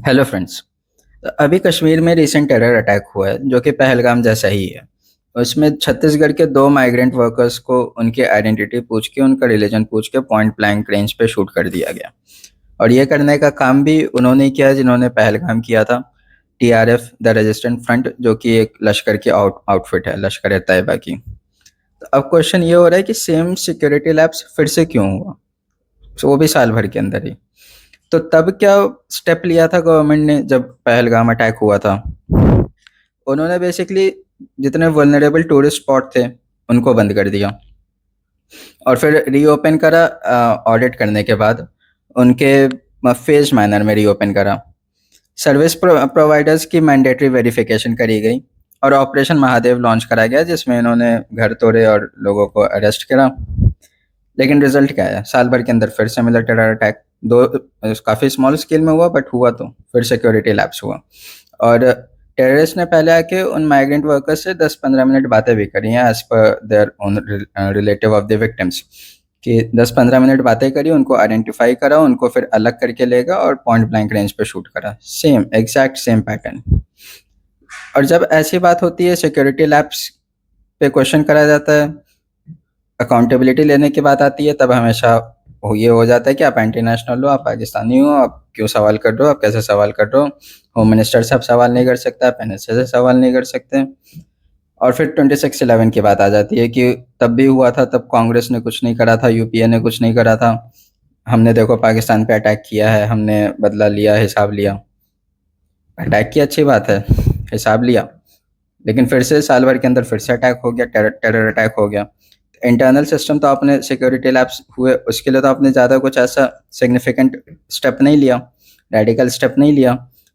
Hello friends. अभी कश्मीर में recent terror attack हुआ है जो कि पहलगाम जैसा ही है। उसमें छत्तीसगढ़ के दो माइग्रेंट वर्कर्स को उनकी आइडेंटिटी पूछ के, उनका रिलीजन पूछ के पॉइंट ब्लैंक रेंज पे शूट कर दिया गया। और ये करने का काम भी उन्होंने किया जिन्होंने पहलगाम किया था। टीआरएफ द रेजिस्टेंट फ्रंट, जो कि एक लश्कर की आउटफिट है, लश्कर ए तैयबा की। तो अब क्वेश्चन ये हो रहा है कि सेम सिक्योरिटी लैप्स फिर से क्यों हुआ, तो वो भी साल भर के अंदर ही। तो तब क्या स्टेप लिया था गवर्नमेंट ने जब पहलगाम अटैक हुआ था? उन्होंने बेसिकली जितने वल्नरेबल टूरिस्ट स्पॉट थे उनको बंद कर दिया और फिर रीओपन करा। ऑडिट करने के बाद उनके फेज मैनर में रीओपन करा। सर्विस प्रोवाइडर्स की मैंडेटरी वेरिफिकेशन करी गई और ऑपरेशन महादेव लॉन्च करा गया, जिसमें इन्होंने घर तोड़े और लोगों को अरेस्ट करा। लेकिन रिजल्ट क्या है? साल भर के अंदर फिर से मिला टेरर अटैक। दो काफ़ी स्मॉल स्केल में हुआ, बट हुआ तो फिर सिक्योरिटी लैप्स हुआ। और टेररिस्ट ने पहले आके उन माइग्रेंट वर्कर्स से 10-15 मिनट बातें भी करी हैं, as per their own relative of the victims, कि 10-15 मिनट बातें करी, उनको आइडेंटिफाई करा, उनको फिर अलग करके ले गया और पॉइंट ब्लैंक रेंज पे शूट करा। Same exact same pattern. और जब ऐसी बात होती है, सिक्योरिटी लैप्स पे क्वेश्चन करा जाता है, अकाउंटेबिलिटी लेने की बात आती है, तब हमेशा ये हो जाता है कि आप एंटी नेशनल हो, आप पाकिस्तानी हो, आप क्यों सवाल कर रहे हो, आप कैसे सवाल कर रहे हो, होम मिनिस्टर से आप सवाल नहीं कर सकते, आप एनएसए से सवाल नहीं कर सकते। और फिर 26/11 की बात आ जाती है कि तब भी हुआ था, तब कांग्रेस ने कुछ नहीं करा था, यूपीए ने कुछ नहीं करा था। हमने देखो पाकिस्तान पे अटैक किया है, हमने बदला लिया, हिसाब लिया। अटैक की अच्छी बात है, हिसाब लिया, लेकिन फिर से साल भर के अंदर फिर से अटैक हो गया, टेरर अटैक हो गया। इंटरनल सिस्टम तो आपने सिक्योरिटी लैप्स हुए, उसके लिए तो आपने ज़्यादा कुछ ऐसा सिग्निफिकेंट स्टेप नहीं लिया, रेडिकल स्टेप नहीं लिया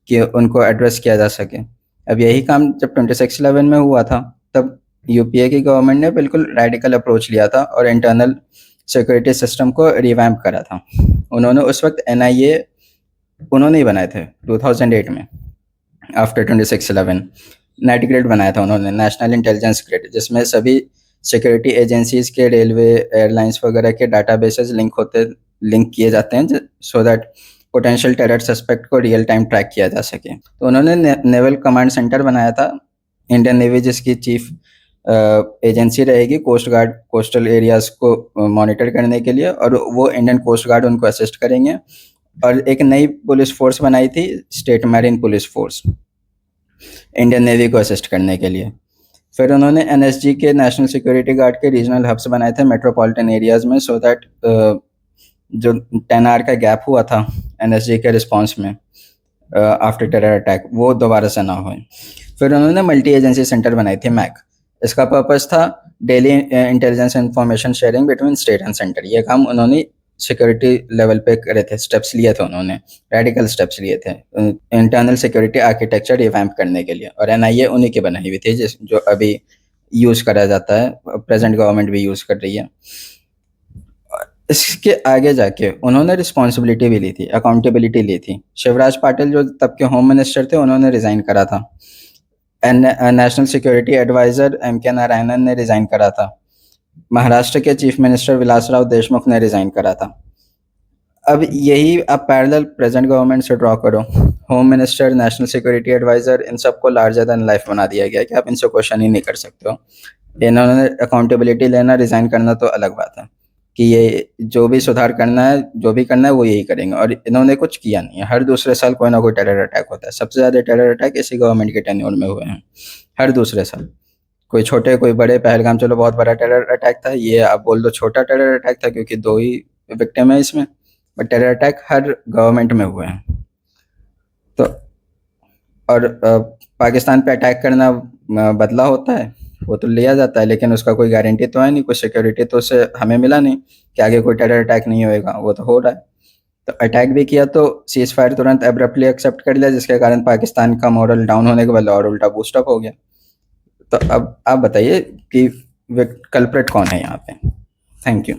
कि उनको एड्रेस किया जा सके। अब यही काम जब 26/11 में हुआ था, तब यूपीए की गवर्नमेंट ने बिल्कुल रेडिकल अप्रोच लिया था और इंटरनल सिक्योरिटी सिस्टम को रिवैम्प करा था। उन्होंने उस वक्त एनआईए उन्होंने ही बनाए थे 2008 में, आफ्टर 26/11। नेट ग्रिड बनाया था उन्होंने, नेशनल इंटेलिजेंस ग्रिड, जिसमें सभी सिक्योरिटी एजेंसीज के, रेलवे, एयरलाइंस वगैरह के डाटाबेसेस लिंक किए जाते हैं, so that potential terror suspect को रियल टाइम ट्रैक किया जा सके। तो उन्होंने नेवल कमांड सेंटर बनाया था, इंडियन नेवी जिसकी चीफ एजेंसी रहेगी कोस्ट गार्ड, कोस्टल एरियाज को मॉनिटर करने के लिए, और वो इंडियन कोस्ट गार्ड उनको असिस्ट करेंगे। और एक नई पुलिस फोर्स बनाई थी, state marine police force, Indian navy को असिस्ट करने के लिए। फिर उन्होंने एनएसजी के, नेशनल सिक्योरिटी गार्ड के रीजनल हब्स बनाए थे मेट्रोपॉलिटन एरियाज में, सो दैट जो 10 आवर का गैप हुआ था एनएसजी के रिस्पांस में आफ्टर टेरर अटैक, वो दोबारा से ना हो। फिर उन्होंने मल्टी एजेंसी सेंटर बनाई थी, मैक। इसका पर्पस था daily intelligence information sharing between state and centre. ये काम उन्होंने सिक्योरिटी लेवल पे करे थे, स्टेप्स लिए थे उन्होंने, रेडिकल स्टेप्स लिए थे इंटरनल सिक्योरिटी आर्किटेक्चर रिवैम्प करने के लिए। और एनआईए उन्हीं की बनाई हुई थी, जो अभी यूज़ करा जाता है, प्रेजेंट गवर्नमेंट भी यूज़ कर रही है। इसके आगे जाके उन्होंने रिस्पॉन्सिबिलिटी भी ली थी, अकाउंटेबिलिटी ली थी। शिवराज पाटिल जो तब के होम मिनिस्टर थे, उन्होंने रिज़ाइन करा था। National security adviser M K. Narayanan ने रिज़ाइन करा था। महाराष्ट्र के चीफ मिनिस्टर विलासराव देशमुख ने रिज़ाइन करा था। अब यही आप पैरेलल प्रेजेंट गवर्नमेंट से ड्रॉ करो, home minister, national security adviser, इन सबको लार्जर देन लाइफ बना दिया गया कि आप इनसे क्वेश्चन ही नहीं कर सकते हो। इन्होंने अकाउंटेबिलिटी लेना, रिज़ाइन करना तो अलग बात है, कि ये जो भी सुधार करना है, जो भी करना है, वो यही करेंगे। और इन्होंने कुछ किया नहीं है। हर दूसरे साल कोई ना कोई टेरर अटैक होता है। सबसे ज़्यादा टेरर अटैक इसी गवर्नमेंट के टेन्योर में हुए हैं, हर दूसरे साल। कोई छोटे कोई बड़े, पहलगाम चलो बहुत बड़ा टेरर अटैक था, ये आप बोल दो छोटा टेरर अटैक था क्योंकि 2 ही विक्टिम है इसमें, but terror attack her government में हुए हैं। तो और पाकिस्तान पे अटैक करना बदला होता है, वो तो लिया जाता है, लेकिन उसका कोई गारंटी तो है नहीं, कोई सिक्योरिटी तो उससे हमें मिला नहीं कि आगे कोई टेरर अटैक नहीं होएगा। वो तो हो रहा है। तो अटैक भी किया तो सीज फायर तुरंत एब्रप्टली एक्सेप्ट कर लिया, जिसके कारण पाकिस्तान का मॉरल डाउन होने के बदले और उल्टा बूस्टअप हो गया। तो अब आप बताइए कि कल्प्रेट कौन है यहाँ पे? Thank you.